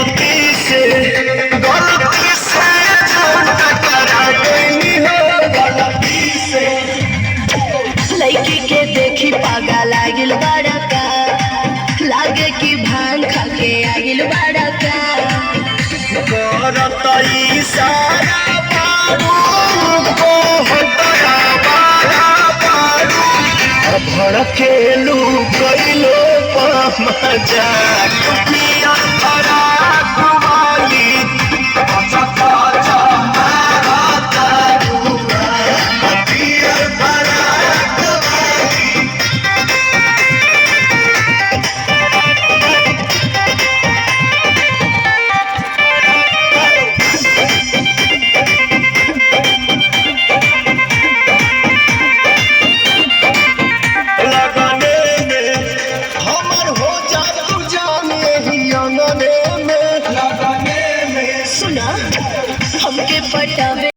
गलती से जान टकरा गई हो गलती से। लड़की के देखी पागा लागिल बड़का, लागे कि भांग खा के आगिल बड़का। करत इशारा बाबू बहुत बारू भड़केलू कैलो मजाक पिया फराक वाली सुना हमके पटावे